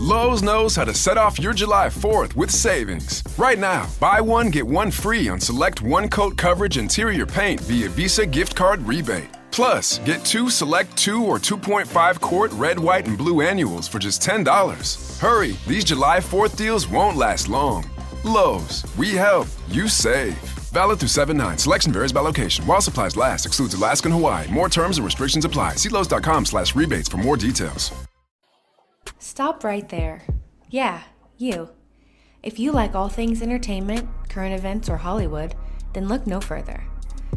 Lowe's knows how to set off your July 4th with savings. Right now, buy one, get one free on select one-coat coverage interior paint via Visa gift card rebate. Plus, get two select 2 or 2.5 quart red, white, and blue annuals for just $10. Hurry, these July 4th deals won't last long. Lowe's, we help, you save. Valid through 7/9. Selection varies by location. While supplies last, excludes Alaska and Hawaii. More terms and restrictions apply. See Lowes.com/rebates for more details. Stop right there. Yeah, you. If you like all things entertainment, current events, or Hollywood, then look no further.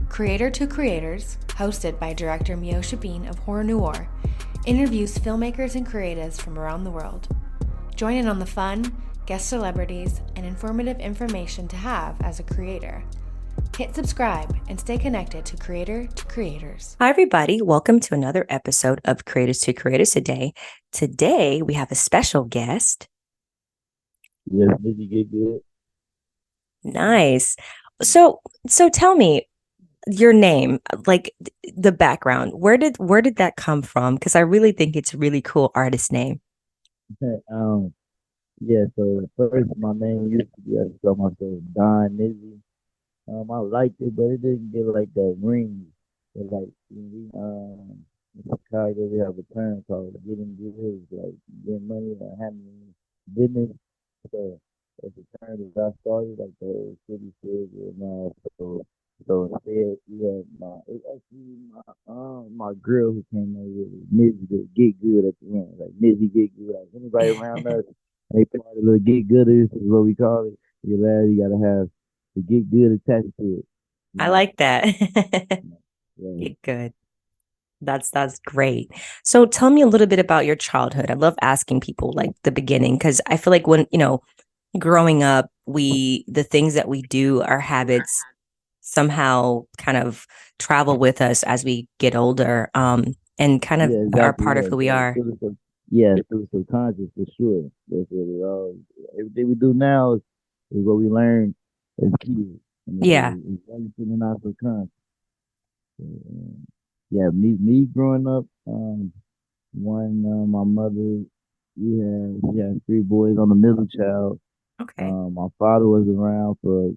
Creator to Creators, hosted by director Meosha of Horror Noir, interviews filmmakers and creatives from around the world. Join in on the fun, guest celebrities, and informative information to have as a creator. Hit subscribe and stay connected to Creator to Creators. Hi, everybody. Welcome to another episode of Creators to Creators today. Today, we have a special guest. Yes, NizZY Get Good. Nice. So tell me your name, like the background. Where did that come from? Because I really think it's a really cool artist name. Yeah, so at first my name used to be, I just call myself Don Nizzy. I liked it, but it didn't get like that ring. But like in Chicago, we have a term called getting good, like getting money or having business. So it's a term that I started, like the whole city says it now. So instead, we had it's actually my girl who came in with NizZY Get Good at the end, like NizZY Get Good. Like anybody around us, they call it a little get gooders is what we call it. You're lad, you gotta have to get good attached to it. I like that. Yeah. Get good. That's great. So tell me a little bit about your childhood. I love asking people like the beginning because I feel like when, growing up, the things that we do, our habits somehow kind of travel with us as we get older, and kind of are exactly. part of who we are. Through subconscious for sure. That's what it all. Everything we do now is what we learn as kids. Yeah. It's everything in our subconscious. Yeah, me growing up, my mother, we had 3 boys. I'm the middle child. Okay. My father was around for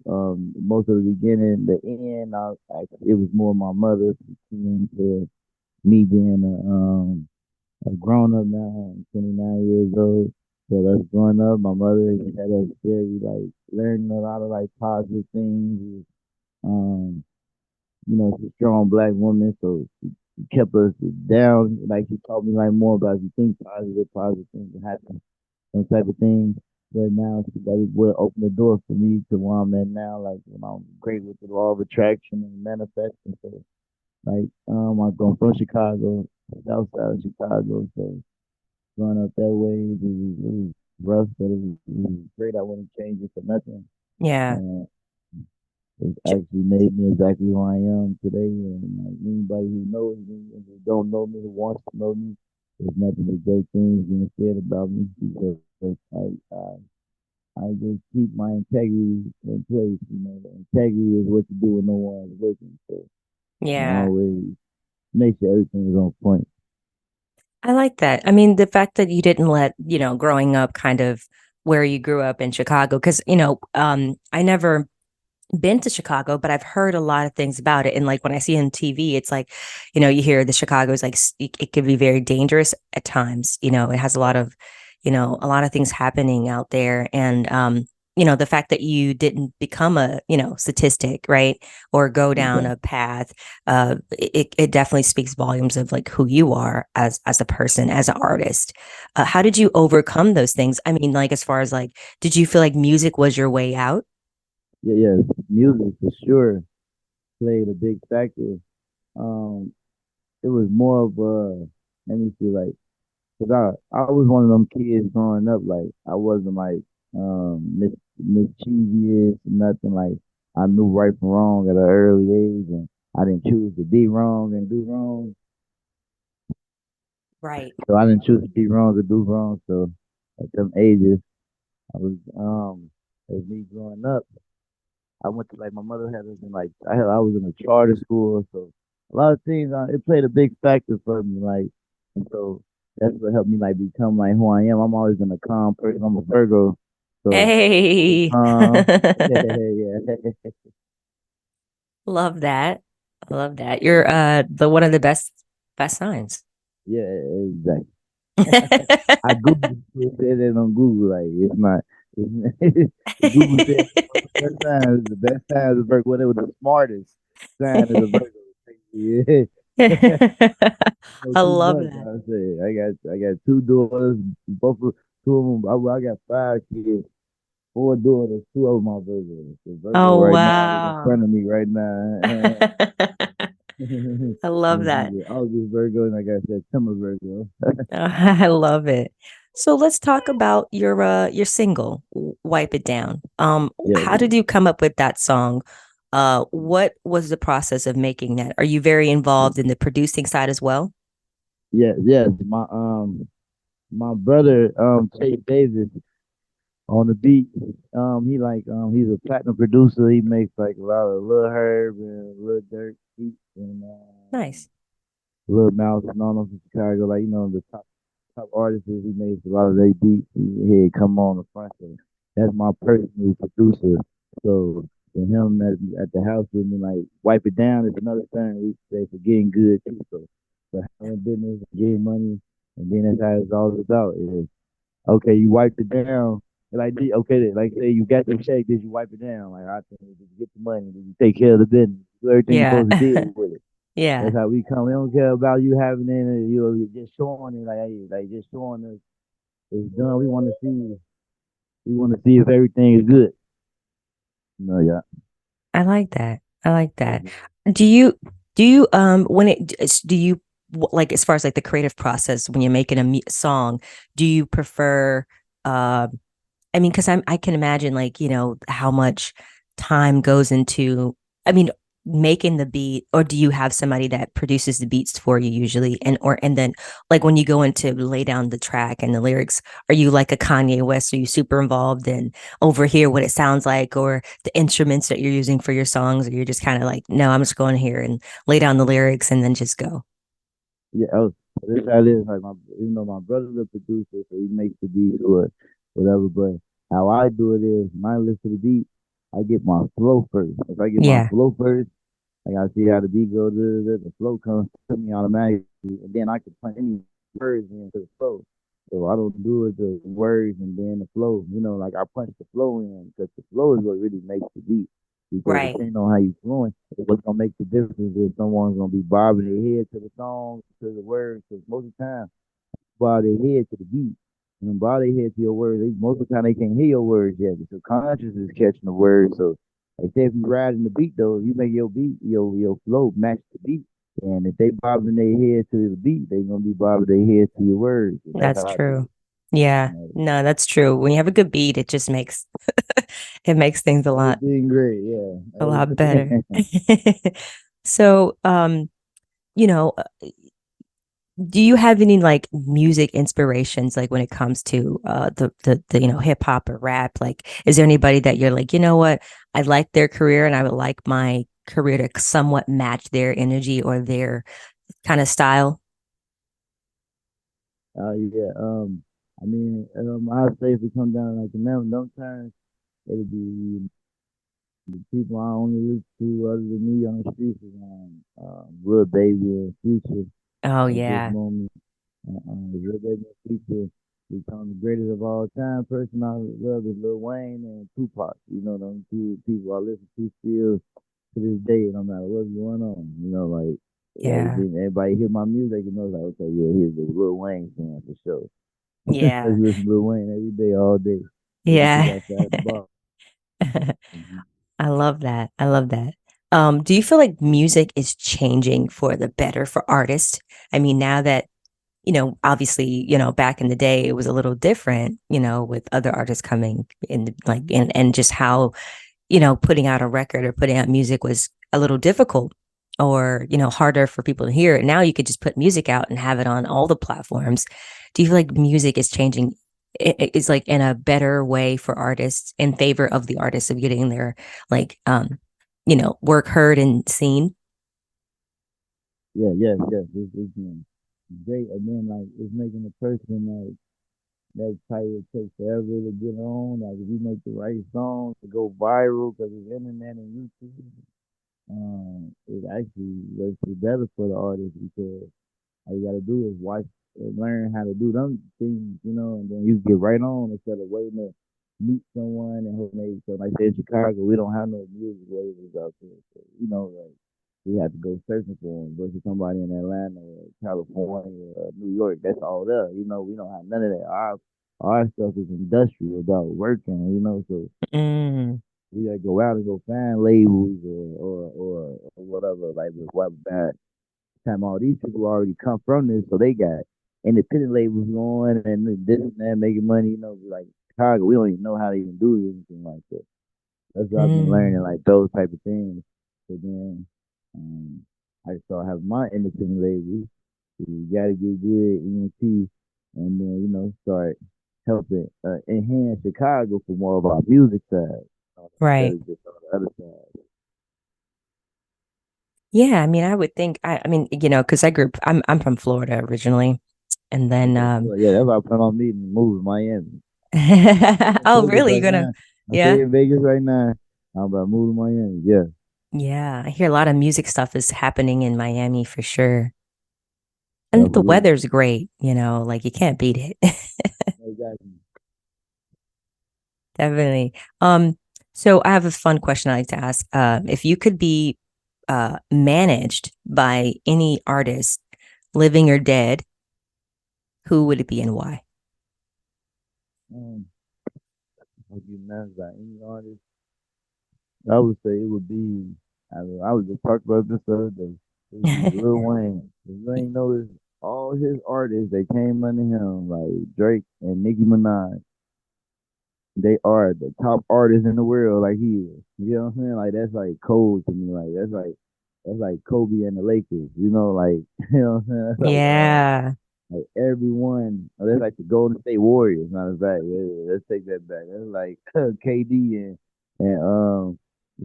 most of the beginning. The end, it was more my mother to me being a grown up now. I'm 29 years old. So that's growing up. My mother had us very like learning a lot of like positive things. She's a strong black woman, so she kept us down. Like she taught me like more about if you think positive things will happen, some type of things. But now that will open the door for me to where I'm at now. Like when I'm great with the law of attraction and manifesting. So like I'm going from Chicago, south side of Chicago. So growing up that way, it was rough, but it was great. I wouldn't change it for nothing. Yeah. It's actually made me exactly who I am today. And like, anybody who knows me and who don't know me, who wants to know me, there's nothing but great things being said about me because I just keep my integrity in place. Integrity is what you do when no one's looking. So I Yeah. always make sure everything is on point. I like that. I mean, the fact that you didn't let, growing up kind of where you grew up in Chicago, because, I never been to Chicago, but I've heard a lot of things about it. And like when I see it on TV, it's like, you hear the Chicago is like, it can be very dangerous at times. It has a lot of things happening out there. And, the fact that you didn't become a, statistic, right. Or go down a path, it definitely speaks volumes of like who you are as a person, as an artist. How did you overcome those things? I mean, like, as far as like, did you feel like music was your way out? Yeah, music for sure played a big factor. Um, it was more of a, let me see, like, cause I was one of them kids growing up. Like I wasn't like mischievous, nothing. Like I knew right from wrong at an early age, and I didn't choose to be wrong and do wrong. Right. So I didn't choose to be wrong or do wrong. So at them ages, I was as me growing up. I went to like my mother had us in like I was in a charter school, so a lot of things it played a big factor for me. Like, and so that's what helped me like become like who I am. I'm always been a calm person. I'm a Virgo, so Hey. calm. Yeah. Love that. I love that. You're the one of the best signs. Yeah, exactly. I Googled it, said it on Google. Like it's not. It's, Google said one of the best signs. The best sign is a Virgo. Whatever the smartest sign is a Virgo. Yeah. No, I too love much. that. I say I got two daughters. Both of two of them. I got five kids. Four daughters. Two of them are Virgos. The Virgo Oh right now is in wow. front of me right now. I love that. August Virgo and I got September Virgo. I love it. So let's talk about your single, Wipe It Down. Yeah, How did you come up with that song? What was the process of making that? Are you very involved in the producing side as well? yeah. My brother Chase Davis on the beat. He's a platinum producer. He makes like a lot of Lil Herb and Lil Durk beats and Nice. Lil Mouse and all them from Chicago. Like the top artists. He makes a lot of their beats. He had come on the front. So that's my personal producer. So for him at the house with me, like wipe it down is another thing we say for getting good too. So for having business, getting money, and then that's how it's all about. Is okay, you wiped it down. And like, okay, like say you got the check, did you wipe it down? Like, I think, did you get the money? Did you take care of the business? Do everything you're Yeah. supposed to do with it. Yeah. That's how we come. We don't care about you having it, you're just showing it, like, hey, like just showing us it's done. We want to see if everything is good. Yeah. I like that. I like that. Yeah. Do you do you when do you like as far as like the creative process when you're making a song, do you prefer I mean, because I can imagine like, how much time goes into, I mean, making the beat, or do you have somebody that produces the beats for you usually? And then like when you go into lay down the track and the lyrics, are you like a Kanye West? Are you super involved in overhear what it sounds like or the instruments that you're using for your songs? Or you're just kind of like, no, I'm just going here and lay down the lyrics and then just go. Yeah, this how it is. Like my brother's a producer, so he makes the beats or whatever. But how I do it is, when I listen to the beat, I get my flow first. If I get my Yeah, flow first, like I see how the beat goes, the flow comes to me automatically, and then I can put any words into the flow. So I don't do it the words and then the flow. Like I punch the flow in because the flow is what really makes the beat. Because right. depending on how you flowing, it's what's gonna make the difference if someone's gonna be bobbing their head to the song, to the words. Because most of the time, bob their head to the beat. And bob their head to your words. Most of the time, they can't hear your words yet. The subconscious is catching the words. So, like, say if you riding the beat, though, you make your beat, your flow match the beat. And if they bobbing their head to the beat, they gonna be bobbing their head to your words. And that's That's how I do true. it. Yeah, You know, no, that's true. When you have a good beat, it just makes it makes things everything great, yeah. a lot better. Everything. So, you know, do you have any like music inspirations like when it comes to the hip hop or rap? Like, is there anybody that you're like, you know what, I like their career and I would like my career to somewhat match their energy or their kind of style? Yeah. I mean, I'll say if it comes down to like the them times, it'll be the people I only listen to other than me on the streets is Lil Baby and Future Oh at this yeah, moment. Lil Baby and Future become the greatest of all time. Person I love is Lil Wayne and Tupac. Them two people I listen to still to this day, no matter what's going on. Like yeah, then everybody hear my music and know like, okay, yeah, here's the Lil Wayne fan for sure. I yeah, listen to Lil Wayne every day, all day. Listen to yeah. that outside the bar. Mhm. I love that. I love that. Do you feel like music is changing for the better for artists? I mean, now that, obviously, back in the day, it was a little different, with other artists coming in, like, and just how, putting out a record or putting out music was a little difficult or, harder for people to hear. Now you could just put music out and have it on all the platforms. Do you feel like music is changing? Is like in a better way for artists in favor of the artists of getting their like work heard and seen? Yeah, yes, yes. It's great, and then like it's making the person like that type it takes forever to get on. Like if you make the right song to go viral because it's internet and YouTube, it actually works better for the artist because all you gotta do is watch and learn how to do them things, and then you get right on instead of waiting to meet someone and hope they. So like I said, in Chicago, we don't have no music labels out there. So, like we have to go searching for them versus somebody in Atlanta or California or New York. That's all there. We don't have none of that. Our stuff is industrial about working, so Mm, we gotta go out and go find labels or whatever, like what bad time all these people already come from this, so they got independent labels going and this and that making money. Like Chicago, we don't even know how to even do anything like that. That's what I've been learning, mm. like those type of things. So then, I started having my independent labels. You gotta get good ENT, and then start helping enhance Chicago for more of our music side, instead Right. of just on the other side. Yeah, I mean, I would think I mean, because I'm from Florida originally. And then Okay, well, yeah, that's why I plan on meeting and moving to Miami. I'm in oh Vegas really? You're right gonna now. I yeah. stay in Vegas right now. I'm about to move to Miami. Yeah, Yeah. I hear a lot of music stuff is happening in Miami for sure. And the absolutely. weather's great, like you can't beat it. Exactly. Definitely. So I have a fun question I like to ask. If you could be managed by any artist, living or dead, who would it be and why? Um, if you managed by any artist, I would say it would be. I was just talking about this the other day. It would be Lil Wayne. If you ain't noticed, all his artists they came under him, like Drake and Nicki Minaj. They are the top artists in the world, like he is. You know what I'm saying? Like that's like cold to me. Like that's like Kobe and the Lakers. Like what I'm saying? That's Yeah. like everyone. Oh, that's like the Golden State Warriors. Matter of fact, let's take that back. That's like KD and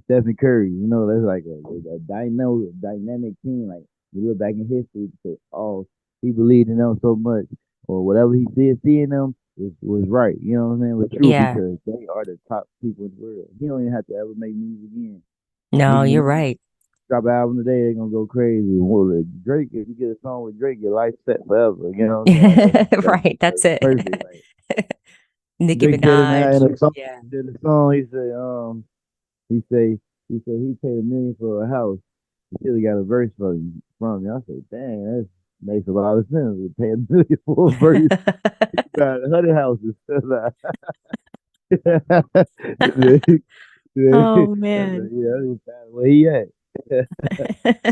Stephen Curry. That's like a dynamic team. Like you look back in history, to say, oh, he believed in them so much, or whatever he did seeing them was right. You know what I'm saying? Was true Yeah. because they are the top people in the world. He don't even have to ever make music again. No, Nicki you're Minaj right. drop an album today, they're gonna go crazy. Well, Drake, if you get a song with Drake, your life set forever. You know what I'm saying? Like Right. that's That's it. perfect. Like Nicki Drake said in Minaj. the song, Yeah. he said he paid $1 million for a house. He still got a verse from me. I said, dang, that makes a lot of sense. We pay $1 million for a verse. Got 100 houses. Yeah, Oh that's man. where he at.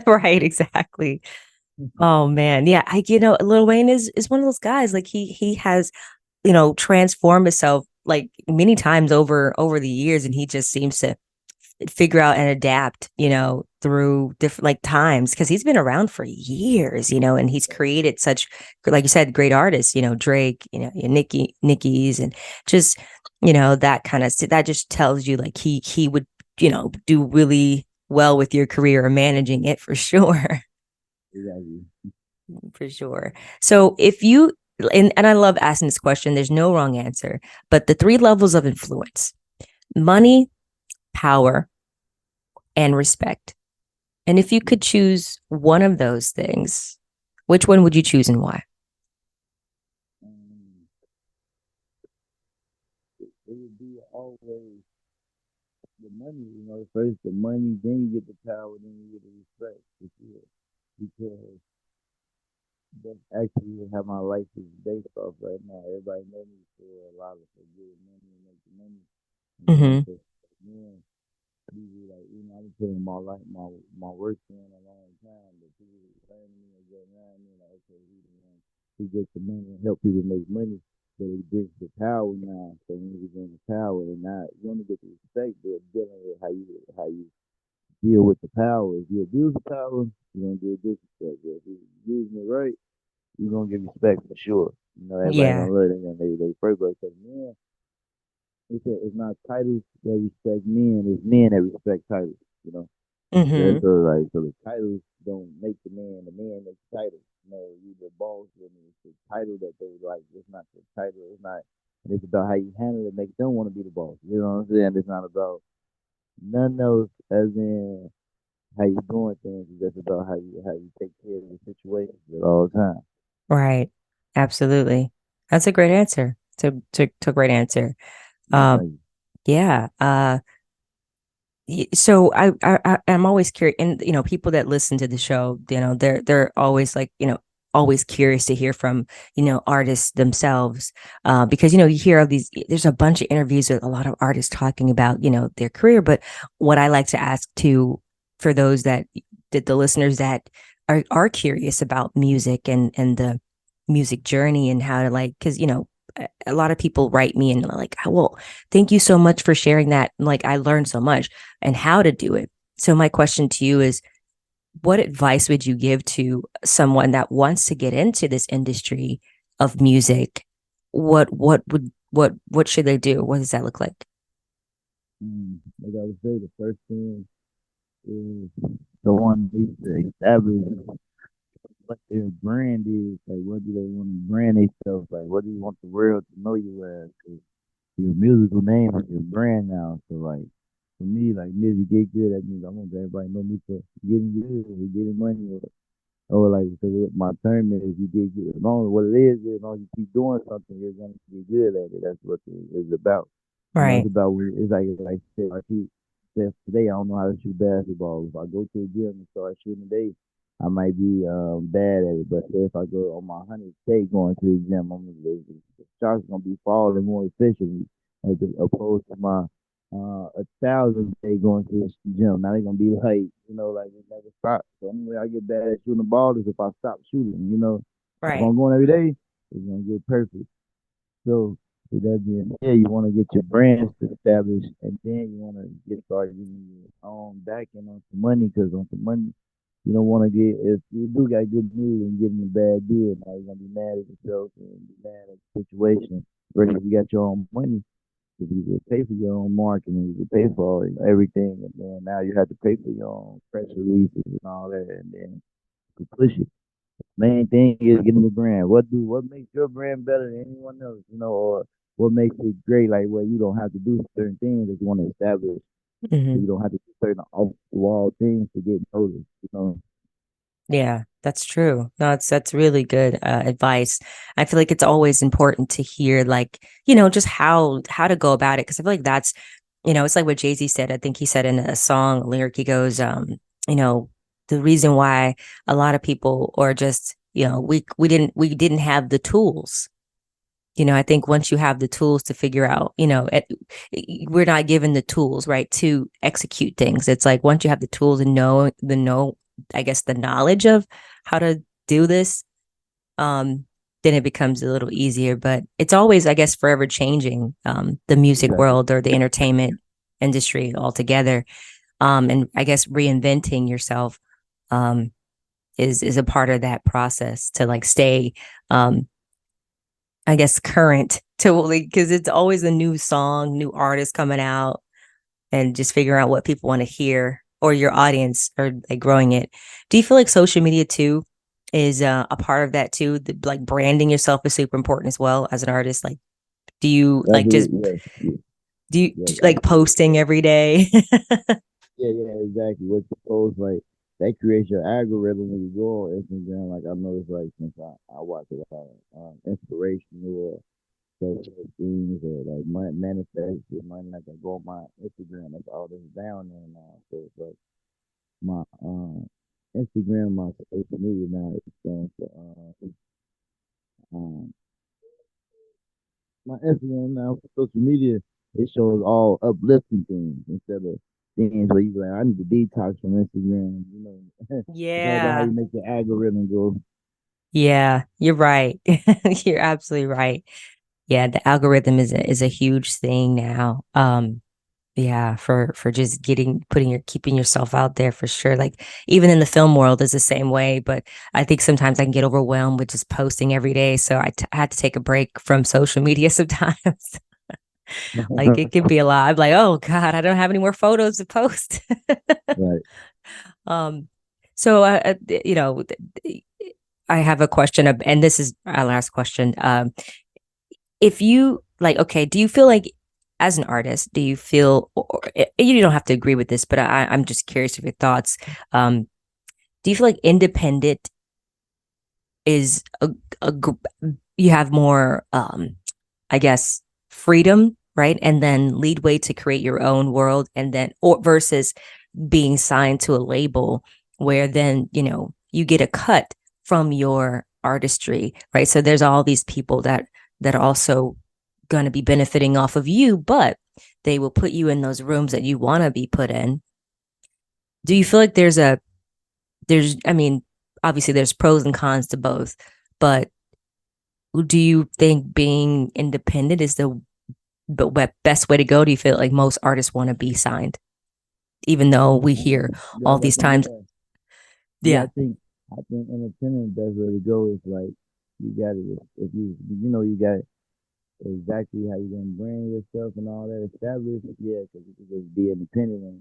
Right, exactly. Oh man. Yeah, Lil Wayne is one of those guys. Like he has, transformed himself like many times over the years, and he just seems to figure out and adapt, through different like times because he's been around for years, and he's created such, like you said, great artists, Drake, Nicki's, and just, that kind of that just tells you like he would, do really well with your career or managing it for sure. Exactly. For sure. So if you and I love asking this question, there's no wrong answer, but the three levels of influence: money, power, and respect. And if you could choose one of those things, which one would you choose and why? Um, it would be always the money, first the money, then you get the power, then you get the respect. For sure. Because that's actually how my life is based off right now. Everybody knows me for a lot of for good money and making money. And then Mm-hmm. for men, usually like I've been putting my life, my work in a long time, but people learn me and get around me like, okay, he's the one who gets the money and help people make money. But he brings the power now. So when you bring the power, and now you only get the respect, but dealing with how you deal with the power. If you abuse the power, you're gonna get disrespect. But if you're using it right, you're gonna get respect for sure. Everybody Yeah. gonna love them and they first but men, it's not titles that respect men, it's men that respect titles. Mm-hmm. So like so the titles don't make the man makes the title. you the boss, and it's the title that they like. It's not the title. It's not. It's about how you handle it. Make them want to be the boss. You know what I'm saying? It's not about none else, as in how you doing things. It's just about how you take care of the situations at all times. Right. Absolutely. That's a great answer. To a great answer. Yeah, Um, thank you. yeah. So I'm always curious, and people that listen to the show, they're always like, always curious to hear from, artists themselves, because you hear of these. There's a bunch of interviews with a lot of artists talking about, their career. But what I like to ask too, for those that the listeners that are curious about music and the music journey and how to, like, because a lot of people write me and they're like, "Oh, well, thank you so much for sharing that. Like, I learned so much and how to do it." So my question to you is, what advice would you give to someone that wants to get into this industry of music? What should they do? What does that look like? Like I would say, the first thing is the one needs to establish what their brand is. Like, what do they want to brand themselves? Like, what do you want the world to know you as? 'Cause your musical name is your brand now. So, like, for me, like, Nizzy Get Good, that means I want everybody to know me for getting good or getting money, or like, so what my term is, you get good. As long as what it is, as long as you keep doing something, you're gonna be good at it. That's what it's about. It's Right. about where it's like I said, I keep said today I don't know how to shoot basketball. If I go to the gym and start shooting today, I might be bad at it. But say if I go on my 100K going to the gym, the shots gonna be falling more efficiently as opposed to my 1,000 day going to the gym. Now they're gonna be like, like it never stops. So the only way I get bad at shooting the ball is if I stop shooting. If Right. I'm going every day, it's gonna get perfect. So with that being said, you want to get your brands established, and then you want to get started getting your own backing on some money, because on some money, you don't want to get, if you do got good news and getting a bad deal, now you're gonna be mad at yourself and be mad at the situation. Whereas if you got your own money, if you could pay for your own marketing, you could pay for everything, and then now you have to pay for your own press releases and all that, and then you can push it. Main thing is getting the brand. What makes your brand better than anyone else, or what makes it great? Like, well, you don't have to do certain things that you want to establish. So Hmm. you don't have to do certain off the wall things to get noticed. Yeah, that's true. No, that's really good advice. I feel like it's always important to hear, like, just how to go about it, because I feel like that's, it's like what Jay-Z said. I think he said in a song lyric, he goes, you know, the reason why a lot of people, or just, we didn't have the tools. I think once you have the tools to figure out, we're not given the tools, right, to execute things. It's like once you have the tools and I guess the knowledge of how to do this, um, then it becomes a little easier. But it's always, I guess, forever changing, the music Exactly. world or the entertainment industry altogether. And I guess reinventing yourself, um, is a part of that process to, like, stay, um, I guess, current to, like, because it's always a new song, new artist coming out, and just figuring out what people want to hear, or your audience, or like growing it. Do you feel like social media too is a part of that too? Like, branding yourself is super important as well as an artist. Like, do you like just Absolutely, yes, yes, yes, like absolutely. posting every day? Yeah, yeah, exactly. What you post, like, that creates your algorithm when you go on Instagram. Like, I noticed, like, since I watch a lot of inspirational those things, or like manifest your money. Like, I go on my Instagram, that's all that's down there now. So it's like my Instagram, my social media now is going for um my Instagram now for social media. It shows all uplifting things instead of things where you like, I need to detox from Instagram. It's all about how Yeah. you make the algorithm go. Yeah, you're right. You're absolutely right. Yeah, the algorithm is a huge thing now. Yeah, for just keeping yourself out there, for sure. Like, even in the film world is the same way, but I think sometimes I can get overwhelmed with just posting every day. So I had to take a break from social media sometimes. Like, it can be a lot. I'm like, oh God, I don't have any more photos to post. Right. Um, so, I have a question, and this is our last question. If you like, okay, do you feel like as an artist, do you feel, you don't have to agree with this, but I'm just curious of your thoughts. Um, do you feel like independent is a you have more, I guess, freedom, right? And then lead way to create your own world, and then, or versus being signed to a label where then, you get a cut from your artistry, right? So there's all these people that are also going to be benefiting off of you, but they will put you in those rooms that you want to be put in. Do you feel like I mean, obviously there's pros and cons to both, but do you think being independent is the best way to go? Do you feel like most artists want to be signed, even though we hear Yeah, all I these think times? yeah, yeah. Yeah. I think independent best way to go is like you got it. If you know you got exactly how you're gonna bring yourself and all that established. Yeah, because you can just be independent and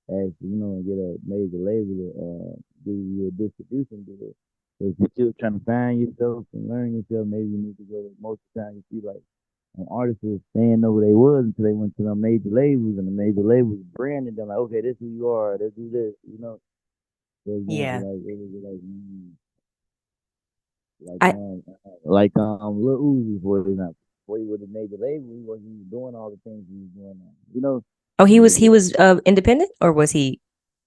actually, and get a major label to do your distribution deal. So if you're still trying to find yourself and learn yourself, maybe you need to go. Most of the time, you see like an artist is staying over they was until they went to the major labels, and the major labels branded them like, okay, this is who you are. Let's do this. For example, Yeah. like it was like like I Lil Uzi, for example. Before he was a major label, he wasn't even doing all the things he was doing now. Oh, he was Maybe independent, or was he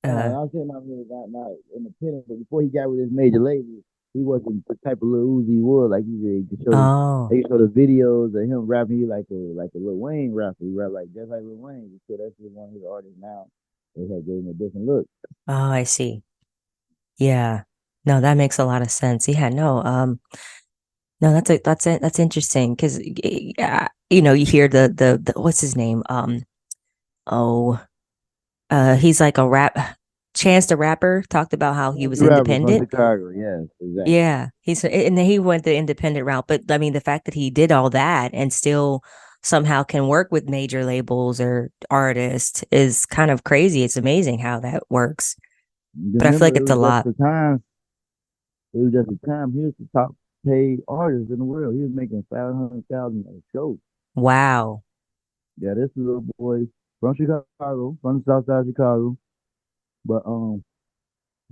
no, uh I'm saying not really not independent, but before he got with his major label, he wasn't the type of Lil Uzi he was. Like he could show oh, they could show the videos of him rapping. He like a Lil Wayne rapper. He rap like just like Lil Wayne. So that's just one of his artists now. They had gave him a different look. oh, I see. Yeah. No, that makes a lot of sense. Yeah, no, that's interesting because you hear the what's his name? Oh, he's like a rap. Chance the Rapper talked about how he He's was a rapper from independent. Chicago. Yes, exactly. Yeah, and then he went the independent route. But I mean, the fact that he did all that and still somehow can work with major labels or artists is kind of crazy. It's amazing how that works. But I feel like Remember, it's a lot. it was just the time. He was the top paid artist in the world. He was making 500,000 a show. Wow. Yeah, this little boy from Chicago, from the South Side of Chicago. But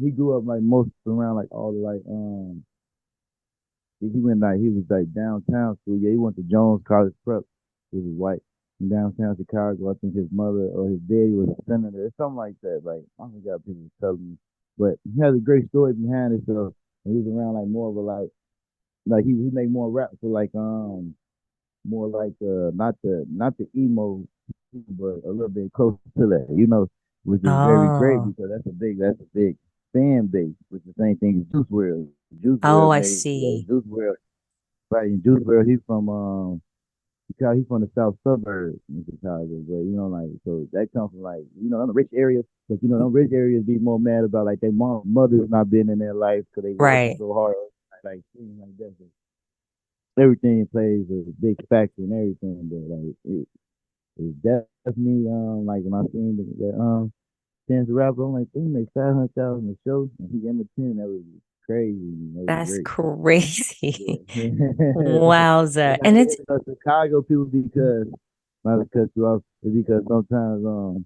he grew up like most around like all the he was like downtown school. Yeah, he went to Jones College Prep, which is white in downtown Chicago. I think his mother or his daddy was a senator or something like that. Like I forgot people telling me. But he has a great story behind it. So he was around like more of a like he made more rap for like more like not the emo, but a little bit close to that, which is very great Oh, because that's a big fan base, which is the same thing as Juice WRLD. Juice oh, WRLD I made see. Juice WRLD right in Juice WRLD. He's from Chicago. He's from the south suburbs in Chicago, but like so that comes from like them rich areas, but them rich areas be more mad about like their mothers not being in their life because they working Right. so hard, like things like that. So everything plays a big factor in everything, but like it's definitely like when I seen the Chance the Rapper, I'm like, he made 500,000 a show, and he in the 10. That was crazy. That was That's great. crazy. Yeah. Wowza. And I And say it's it because Chicago people because not to cut you off, is because sometimes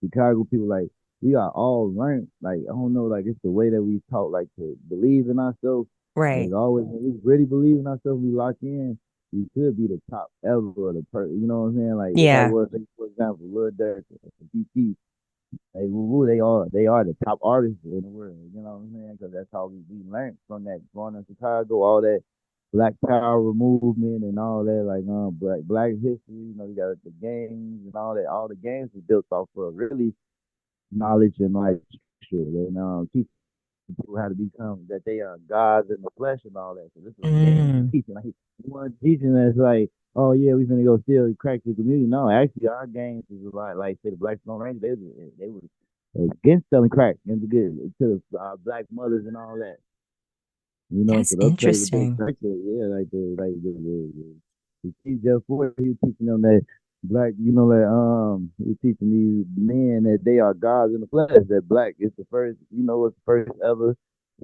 Chicago people like we are all learned. Like I don't know, like it's the way that we talk, like to believe in ourselves. And right. it's always when we really believe in ourselves, we lock in. We could be the top ever or the person. You know what I'm saying? Like it's like Yeah. what, for example, Lil Durk, BT. Like woo, they are the top artists in the world. You know what I'm saying? Because that's how we learned from that growing in Chicago, all that Black Power movement and all that, like Black history. You got the games and all that. All the games are built off of really knowledge and like structure. And teach people how to become that they are gods in the flesh and all that. So this is a game Mm, teaching. Like one teaching that's like, oh yeah, we finna go steal crack the community. No, actually our games is a lot like say the Black Stone Rangers. They were against selling crack and to the black mothers and all that. that's So they'll play with their interesting. structure. Yeah, like the Chief Jeff Ford, he was teaching them that black, he was teaching these men that they are gods in the flesh. That black is the first, was the first ever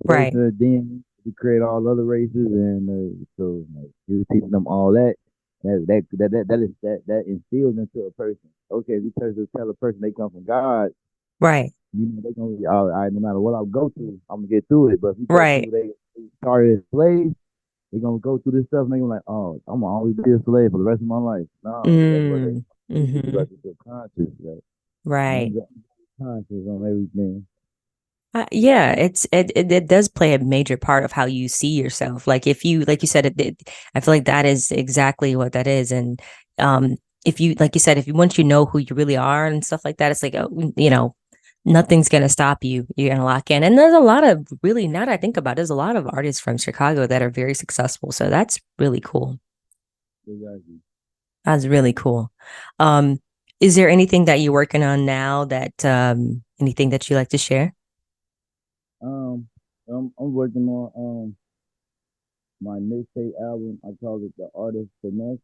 Right. person then. he created all other races, and so like, he was teaching them all that. That instills into a person. Okay, if you tell a person they come from God, Right. you know they gonna be all right. No matter what I go through, I'm gonna get through it. But if you tell Right. people they started as slaves, they gonna go through this stuff, and they gonna like, oh, I'm gonna always be a slave for the rest of my life. No, that's what they. Mm. It's Mm-hmm. like it's subconscious, like Right. man, conscious on everything. Yeah, it does play a major part of how you see yourself. Like if you, like you said, I feel like that is exactly what that is. And um, if you, like you said, if you once you know who you really are and stuff like that, it's like, nothing's gonna stop you. You're gonna lock in. And there's a lot of really, now that I think about it, there's a lot of artists from Chicago that are very successful. So that's really cool. Exactly. That's really cool. Um, is there anything that you're working on now that anything that you like to share? Um, I'm working on my mixtape album. I call it the Artist Finesse.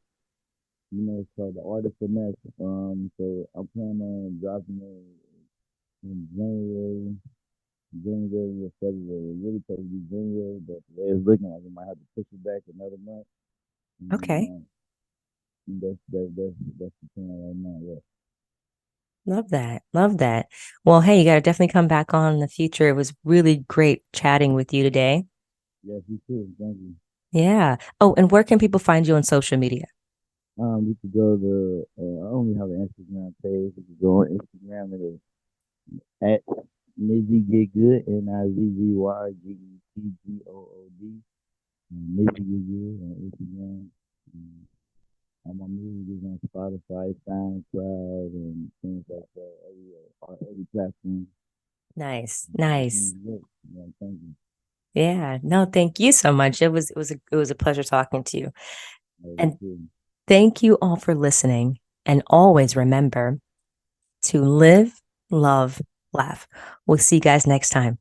You know, it's called the Artist Finesse. So I'm planning on dropping it in January or February. It really supposed to be January, but the way it's looking like we might have to push it back another month. And Okay. that's the plan right now. Yeah. Love that. Love that. Well, hey, you got to definitely come back on in the future. It was really great chatting with you today. Yes, you too. Thank you. Yeah. Oh, and where can people find you on social media? You could go to. I only have an Instagram page. You could go on Instagram and at Nizzy Get Good, NIZZYGETGOOD. Nizzy Get Good on Instagram. And all my music is on Spotify, SoundCloud, and things like that. Every platform. Nice. Everything Nice. is good. Yeah, thank you. Yeah. No, thank you so much. It was a pleasure talking to you. You And too. thank you all for listening. And always remember to live, love, laugh. We'll see you guys next time.